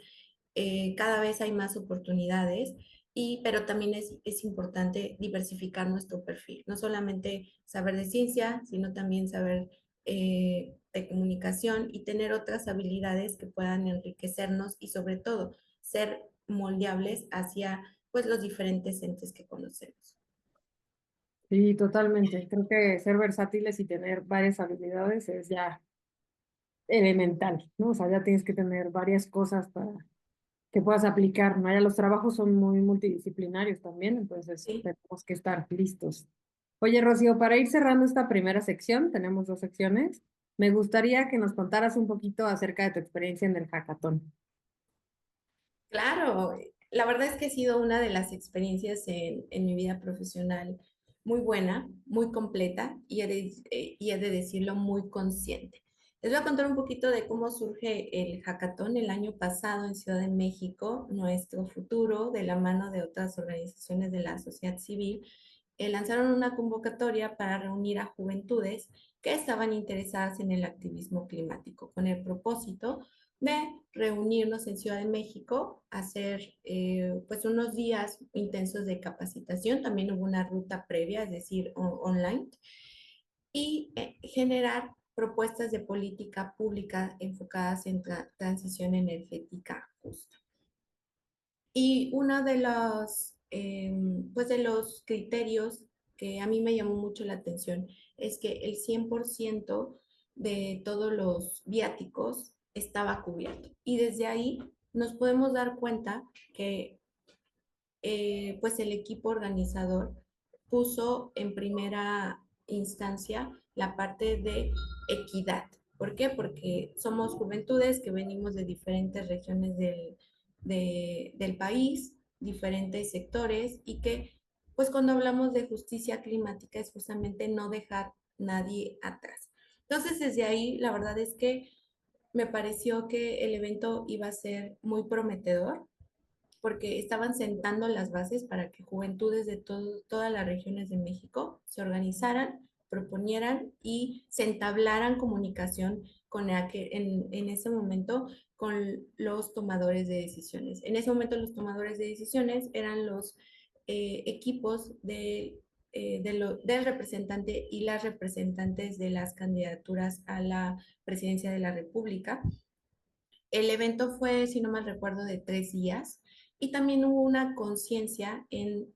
cada vez hay más oportunidades, pero también es importante diversificar nuestro perfil, no solamente saber de ciencia, sino también saber de comunicación y tener otras habilidades que puedan enriquecernos y sobre todo ser moldeables hacia pues los diferentes entes que conocemos. Sí, totalmente. Creo que ser versátiles y tener varias habilidades es ya elemental, ¿no? O sea, ya tienes que tener varias cosas para que puedas aplicar, ¿no? Ya los trabajos son muy multidisciplinarios también, entonces ¿Sí? tenemos que estar listos. Oye, Rocío, para ir cerrando esta primera sección, tenemos dos secciones, me gustaría que nos contaras un poquito acerca de tu experiencia en el hackathon. Claro, la verdad es que ha sido una de las experiencias en mi vida profesional muy buena, muy completa y he de decirlo muy consciente. Les voy a contar un poquito de cómo surge el hackathon el año pasado en Ciudad de México, Nuestro Futuro, de la mano de otras organizaciones de la sociedad civil. Lanzaron una convocatoria para reunir a juventudes que estaban interesadas en el activismo climático, con el propósito de reunirnos en Ciudad de México, hacer pues unos días intensos de capacitación, también hubo una ruta previa, es decir, online, y generar propuestas de política pública enfocadas en transición energética justa. Y uno de pues de los criterios que a mí me llamó mucho la atención es que el 100% de todos los viáticos estaba cubierto. Y desde ahí nos podemos dar cuenta que pues el equipo organizador puso en primera instancia la parte de equidad. ¿Por qué? Porque somos juventudes que venimos de diferentes regiones del país, diferentes sectores y que pues cuando hablamos de justicia climática es justamente no dejar nadie atrás. Entonces desde ahí la verdad es que me pareció que el evento iba a ser muy prometedor porque estaban sentando las bases para que juventudes de todas las regiones de México se organizaran, proponieran y se entablaran comunicación en ese momento con los tomadores de decisiones. En ese momento los tomadores de decisiones eran los equipos del representante y las representantes de las candidaturas a la presidencia de la República. El evento fue, si no mal recuerdo, de 3 días y también hubo una conciencia en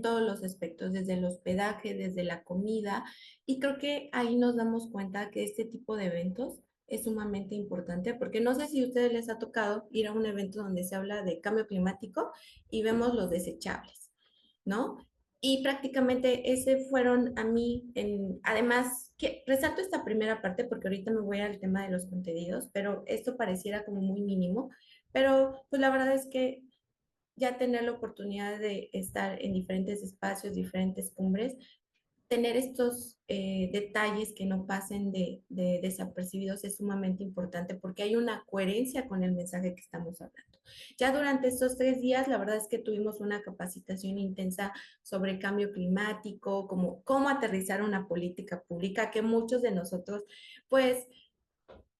todos los aspectos, desde el hospedaje, desde la comida, y creo que ahí nos damos cuenta que este tipo de eventos es sumamente importante, porque no sé si a ustedes les ha tocado ir a un evento donde se habla de cambio climático y vemos los desechables, ¿no? Y prácticamente ese fueron a mí, además, que resalto esta primera parte porque ahorita me voy al tema de los contenidos, pero esto pareciera como muy mínimo, pero pues la verdad es que ya tener la oportunidad de estar en diferentes espacios, diferentes cumbres, tener estos detalles que no pasen de desapercibidos es sumamente importante porque hay una coherencia con el mensaje que estamos hablando. Ya durante estos 3 días, la verdad es que tuvimos una capacitación intensa sobre cambio climático, como cómo aterrizar una política pública que muchos de nosotros, pues,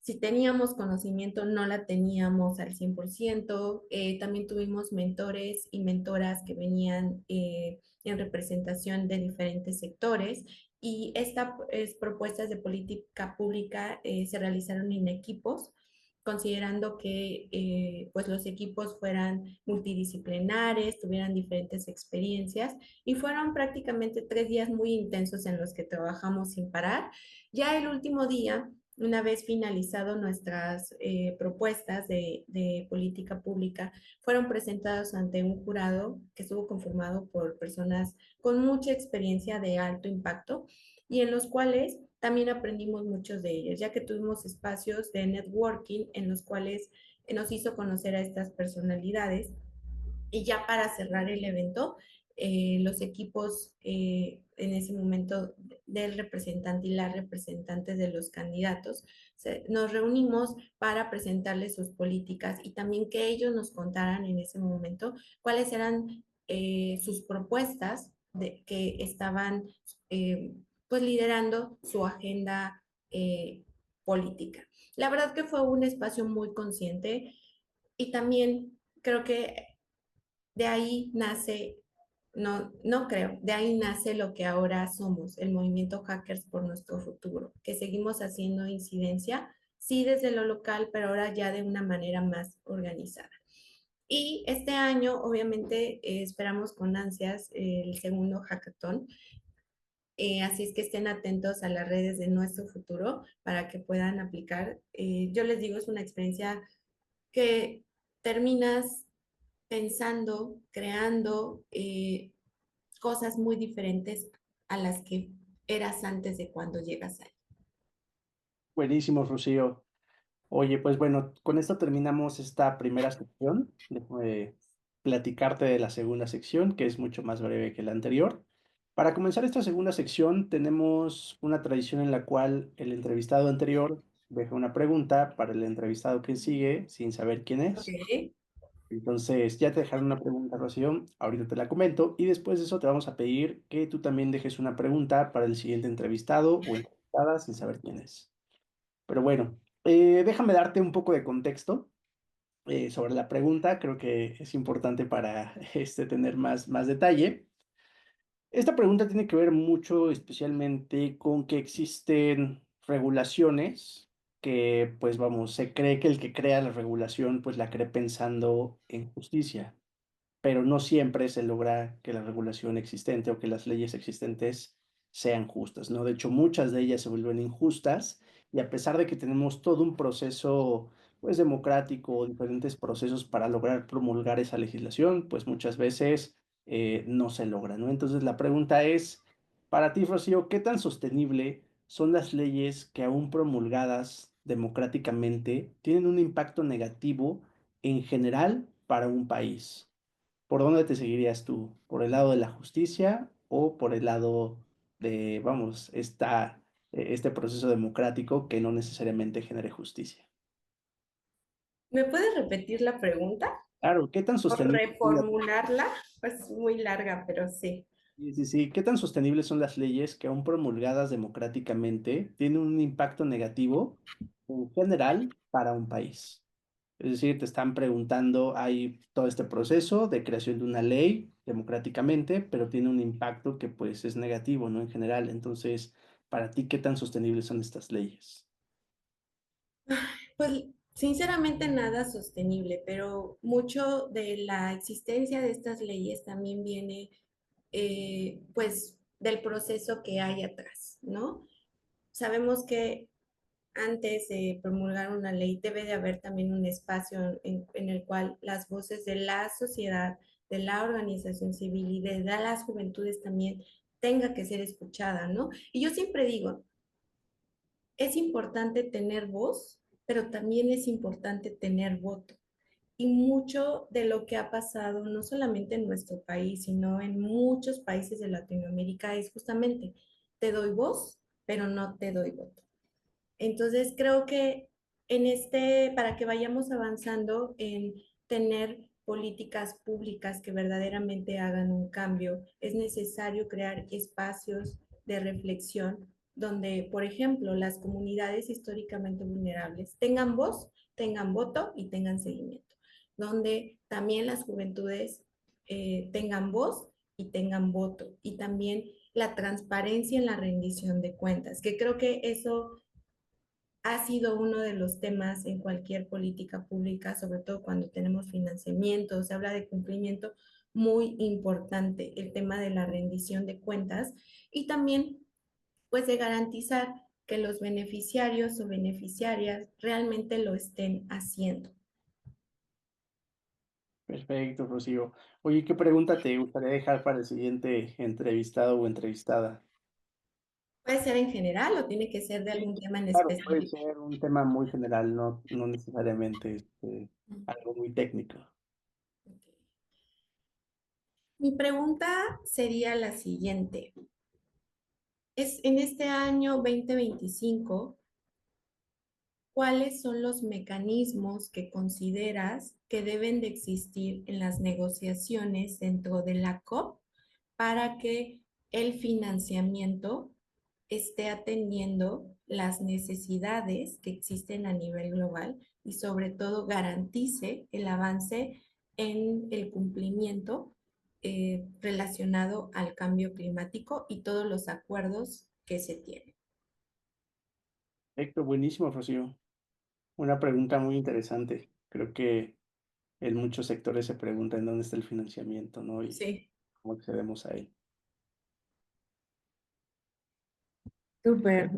si teníamos conocimiento, no la teníamos al 100%. También tuvimos mentores y mentoras que venían en representación de diferentes sectores y estas propuestas de política pública se realizaron en equipos, considerando que pues los equipos fueran multidisciplinares, tuvieran diferentes experiencias y fueron prácticamente 3 días muy intensos en los que trabajamos sin parar. Ya el último día, una vez finalizado nuestras propuestas de política pública, fueron presentadas ante un jurado que estuvo conformado por personas con mucha experiencia de alto impacto y en los cuales también aprendimos muchos de ellos, ya que tuvimos espacios de networking en los cuales nos hizo conocer a estas personalidades. Y ya para cerrar el evento, los equipos en ese momento del representante y las representantes de los candidatos, nos reunimos para presentarles sus políticas y también que ellos nos contaran en ese momento cuáles eran sus propuestas que estaban eh, pues liderando su agenda política. La verdad que fue un espacio muy consciente y también creo que de ahí nace, no creo, de ahí nace lo que ahora somos, el movimiento Hackers por Nuestro Futuro, que seguimos haciendo incidencia, sí desde lo local, pero ahora ya de una manera más organizada. Y este año, obviamente, esperamos con ansias el segundo hackathon. Así es que estén atentos a las redes de Nuestro Futuro para que puedan aplicar. Yo les digo, es una experiencia que terminas pensando, creando cosas muy diferentes a las que eras antes de cuando llegas ahí. Buenísimo, Rocío. Oye, pues bueno, con esto terminamos esta primera sección. Déjame platicarte de la segunda sección, que es mucho más breve que la anterior. Para comenzar esta segunda sección, tenemos una tradición en la cual el entrevistado anterior deja una pregunta para el entrevistado que sigue sin saber quién Ok. es. Entonces, ya te dejaron una pregunta, Rocío, ahorita te la comento y después de eso te vamos a pedir que tú también dejes una pregunta para el siguiente entrevistado o entrevistada sin saber quién es. Pero bueno, déjame darte un poco de contexto sobre la pregunta, creo que es importante para tener más detalle. Esta pregunta tiene que ver mucho especialmente con que existen regulaciones que, pues vamos, se cree que el que crea la regulación, pues la cree pensando en justicia, pero no siempre se logra que la regulación existente o que las leyes existentes sean justas, ¿no? De hecho, muchas de ellas se vuelven injustas y a pesar de que tenemos todo un proceso, pues, democrático, diferentes procesos para lograr promulgar esa legislación, pues muchas veces no se logra, ¿no? Entonces, la pregunta es, para ti, Rocío, ¿qué tan sostenible son las leyes que aún promulgadas democráticamente tienen un impacto negativo en general para un país? ¿Por dónde te seguirías tú? ¿Por el lado de la justicia o por el lado de, vamos, este proceso democrático que no necesariamente genere justicia? ¿Me puedes repetir la pregunta Claro, ¿qué tan o sostenibles son las, reformularla? Pues muy larga, pero sí. sí, sí, sí, ¿qué tan sostenibles son las leyes que aún promulgadas democráticamente tienen un impacto negativo en general para un país? Es decir, te están preguntando, hay todo este proceso de creación de una ley democráticamente, pero tiene un impacto que pues es negativo, ¿no? En general. Entonces, para ti, ¿qué tan sostenibles son estas leyes? Pues sinceramente nada sostenible, pero mucho de la existencia de estas leyes también viene pues del proceso que hay atrás, ¿no? Sabemos que antes de promulgar una ley debe de haber también un espacio en el cual las voces de la sociedad, de la organización civil y de las juventudes también tenga que ser escuchada, ¿no? Y yo siempre digo, es importante tener voz, pero también es importante tener voto. Y mucho de lo que ha pasado, no solamente en nuestro país, sino en muchos países de Latinoamérica, es justamente, te doy voz, pero no te doy voto. Entonces, creo que para que vayamos avanzando en tener políticas públicas que verdaderamente hagan un cambio, es necesario crear espacios de reflexión donde, por ejemplo, las comunidades históricamente vulnerables tengan voz, tengan voto y tengan seguimiento, donde también las juventudes tengan voz y tengan voto, y también la transparencia en la rendición de cuentas, que creo que eso ha sido uno de los temas en cualquier política pública, sobre todo cuando tenemos financiamiento, se habla de cumplimiento, muy importante el tema de la rendición de cuentas y también pues de garantizar que los beneficiarios o beneficiarias realmente lo estén haciendo. Perfecto, Rocío. Oye, ¿qué pregunta te gustaría dejar para el siguiente entrevistado o entrevistada? Puede ser en general o tiene que ser de Sí, algún tema en claro, puede específico. ser un tema muy general, no necesariamente algo muy técnico. Mi pregunta sería la siguiente. Es en este año 2025. ¿Cuáles son los mecanismos que consideras que deben de existir en las negociaciones dentro de la COP para que el financiamiento esté atendiendo las necesidades que existen a nivel global y sobre todo garantice el avance en el cumplimiento relacionado al cambio climático y todos los acuerdos que se tienen? Perfecto, buenísimo, Rocío. Una pregunta muy interesante. Creo que en muchos sectores se preguntan dónde está el financiamiento, ¿no? Y Sí. cómo accedemos a él. Súper.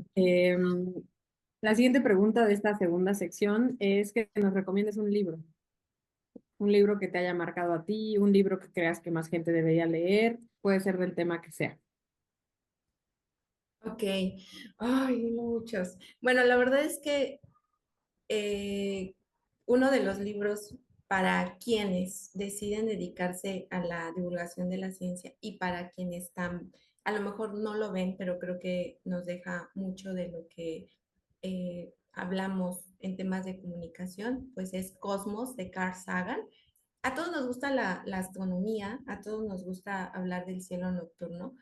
La siguiente pregunta de esta segunda sección es que nos recomiendes un libro que te haya marcado a ti, un libro que creas que más gente debería leer, puede ser del tema que sea. Ok. Ay, muchos. Bueno, la verdad es que eh, uno de los libros para quienes deciden dedicarse a la divulgación de la ciencia y para quienes están, a lo mejor no lo ven, pero creo que nos deja mucho de lo que hablamos en temas de comunicación, pues es Cosmos de Carl Sagan. A todos nos gusta la astronomía, a todos nos gusta hablar del cielo nocturno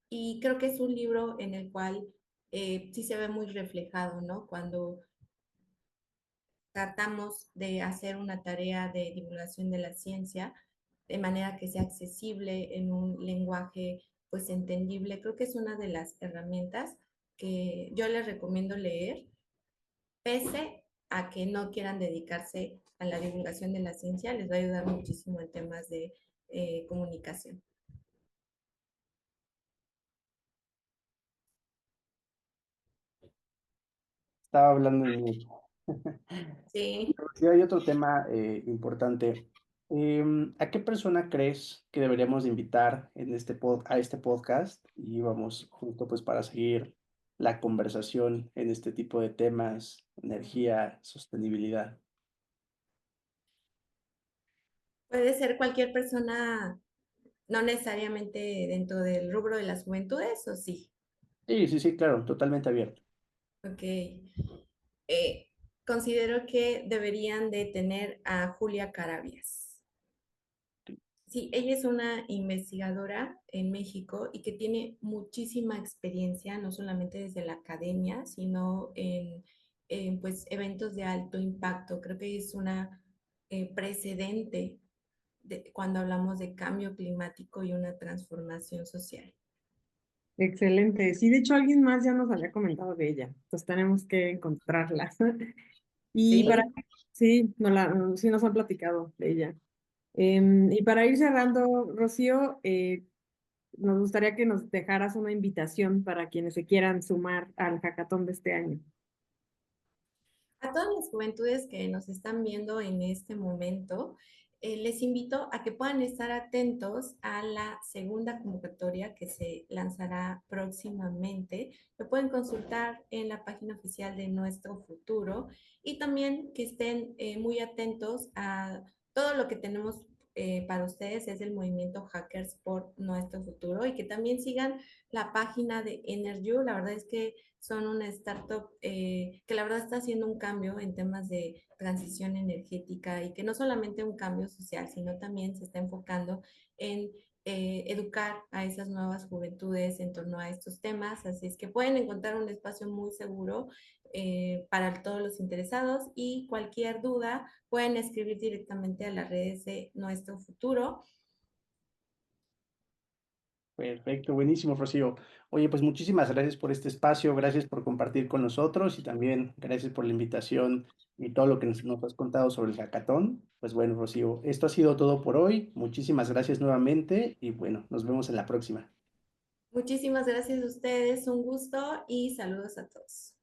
y creo que es un libro en el cual sí se ve muy reflejado, ¿no? Cuando tratamos de hacer una tarea de divulgación de la ciencia de manera que sea accesible en un lenguaje pues entendible. Creo que es una de las herramientas que yo les recomiendo leer, pese a que no quieran dedicarse a la divulgación de la ciencia, les va a ayudar muchísimo en temas de comunicación. Estaba hablando en mute. Sí. Sí, hay otro tema importante. ¿A qué persona crees que deberíamos de invitar en a este podcast? Y vamos justo pues para seguir la conversación en este tipo de temas, energía, sostenibilidad. Puede ser cualquier persona, no necesariamente dentro del rubro de las juventudes, ¿o sí? Sí, sí, sí, claro, totalmente abierto. Ok. Considero que deberían de tener a Julia Carabias. Sí, ella es una investigadora en México y que tiene muchísima experiencia, no solamente desde la academia, sino en, pues, eventos de alto impacto. Creo que es una precedente cuando hablamos de cambio climático y una transformación social. Excelente. Sí, de hecho alguien más ya nos había comentado de ella, entonces tenemos que encontrarla. Y para, Sí. sí, sí nos han platicado de ella. Y para ir cerrando, Rocío, nos gustaría que nos dejaras una invitación para quienes se quieran sumar al hackathon de este año. A todas las juventudes que nos están viendo en este momento, les invito a que puedan estar atentos a la segunda convocatoria que se lanzará próximamente. Lo pueden consultar en la página oficial de Nuestro Futuro y también que estén muy atentos a todo lo que tenemos para ustedes es el movimiento Hackers por Nuestro Futuro y que también sigan la página de Energy. La verdad es que son una startup que la verdad está haciendo un cambio en temas de transición energética y que no solamente un cambio social, sino también se está enfocando en educar a esas nuevas juventudes en torno a estos temas. Así es que pueden encontrar un espacio muy seguro para todos los interesados y cualquier duda pueden escribir directamente a las redes de Nuestro Futuro. Perfecto, buenísimo, Rocío. Oye, pues muchísimas gracias por este espacio, gracias por compartir con nosotros y también gracias por la invitación y todo lo que nos has contado sobre el hackathon. Pues bueno, Rocío, esto ha sido todo por hoy. Muchísimas gracias nuevamente y bueno, nos vemos en la próxima. Muchísimas gracias a ustedes, un gusto y saludos a todos.